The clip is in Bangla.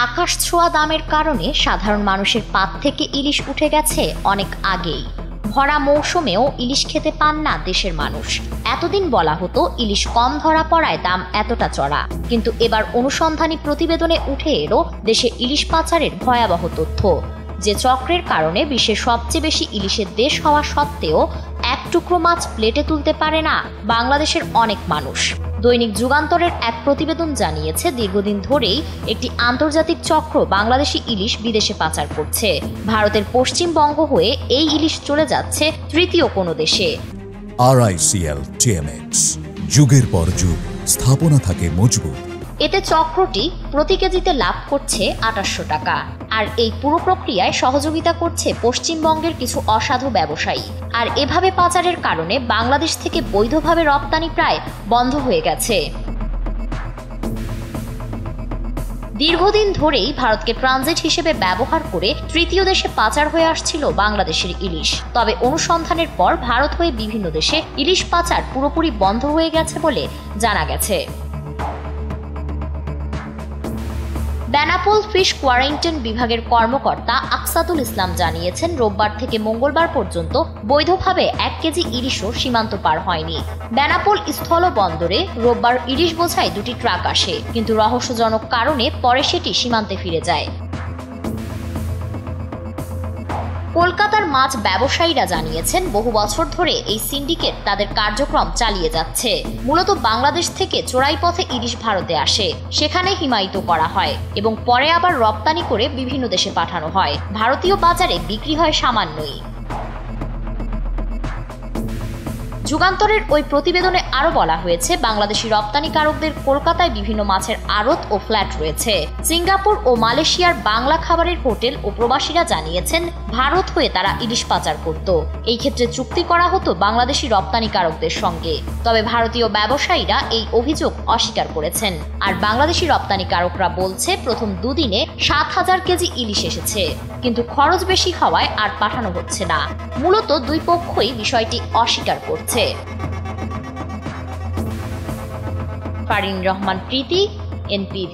আকাশ ছোঁয়া দামের কারণে সাধারণ মানুষের পাত থেকে ইলিশ উঠে গেছে অনেক আগেই। ভরা মৌসুমেও ইলিশ খেতে পান না দেশের মানুষ। এতদিন বলা হতো ইলিশ কম ধরা পড়ায় দাম এতটা চড়া, কিন্তু এবার অনুসন্ধানী প্রতিবেদনে উঠে এলো দেশে ইলিশ পাচারের ভয়াবহ তথ্য। যে চক্রের কারণে বিশ্বের সবচেয়ে বেশি ইলিশের দেশ হওয়া সত্ত্বেও এক টুকরো মাছ প্লেটে তুলতে পারে না বাংলাদেশের অনেক মানুষ। দৈনিক যুগান্তরের এক প্রতিবেদন জানিয়েছে, দীর্ঘদিন ধরেই একটি আন্তর্জাতিক চক্র বাংলাদেশি ইলিশ বিদেশে পাচার করছে। ভারতের পশ্চিমবঙ্গ হয়ে এই ইলিশ চলে যাচ্ছে তৃতীয় কোনো দেশে। RICL TMX, যুগের পর যুগ স্থাপনা থাকে মজবুত। এতে চক্রটি প্রতি কেজিতে লাভ করছে 2800 টাকা। আর এই পুরো প্রক্রিয়ায় সহযোগিতা করছে পশ্চিমবঙ্গের কিছু অসাধু ব্যবসায়ী। আর এভাবে পাচারের কারণে বাংলাদেশ থেকে বৈধভাবে রপ্তানি প্রায় বন্ধ হয়ে গেছে। দীর্ঘদিন ধরেই ভারতকে ট্রানজিট হিসেবে ব্যবহার করে তৃতীয় দেশে পাচার হয়ে আসছিল বাংলাদেশের ইলিশ। তবে অনুসন্ধানের পর ভারত হয়ে বিভিন্ন দেশে ইলিশ পাচার পুরোপুরি বন্ধ হয়ে গেছে বলে জানা গেছে। বেনাপোল ফিশ কোয়ারেন্টাইন বিভাগের কর্মকর্তা আকসাদুল ইসলাম জানিয়েছেন, রোববার থেকে মঙ্গলবার পর্যন্ত বৈধভাবে 1 কেজি ইলিশও সীমান্ত পার হয়নি। বেনাপোল স্থলবন্দরে রোববার ইলিশ বোঝাই 2টি ট্রাক আসে, কিন্তু রহস্যজনক কারণে পরে সেটি সীমান্তে ফিরে যায়। কলকাতার মাছ ব্যবসায়ীরা জানিয়েছেন, বহু বছর ধরে এই সিন্ডিকেট তাদের কার্যক্রম চালিয়ে যাচ্ছে। মূলত বাংলাদেশ থেকে চোরাই পথে ইলিশ ভারতে আসে, সেখানে হিমায়িত করা হয় এবং পরে আবার রপ্তানি করে বিভিন্ন দেশে পাঠানো হয়। ভারতীয় বাজারে বিক্রি হয় সামান্যই। যুগান্তরের ওই প্রতিবেদনে আরো বলা হয়েছে, বাংলাদেশি রপ্তানিকারকদের কলকাতায় বিভিন্ন মাছের আড়ত ও ফ্ল্যাট রয়েছে। সিঙ্গাপুর ও মালয়েশিয়ার বাংলা খাবারের হোটেল ও প্রবাসীরা জানিয়েছেন, ভারত হয়ে তারা ইলিশ পাচার করত। এই ক্ষেত্রে চুক্তি করা হতো বাংলাদেশি রপ্তানিকারকদের সঙ্গে। তবে ভারতীয় ব্যবসায়ীরা এই অভিযোগ অস্বীকার করেছেন। আর বাংলাদেশি রপ্তানিকারকরা বলছে, প্রথম দুদিনে 7000 কেজি ইলিশ এসেছে, কিন্তু খরচ বেশি হওয়ায় আর পাঠানো হচ্ছে না। মূলত দুই পক্ষই বিষয়টি অস্বীকার করছে। ফারিন রহমান প্রীতি, NPV।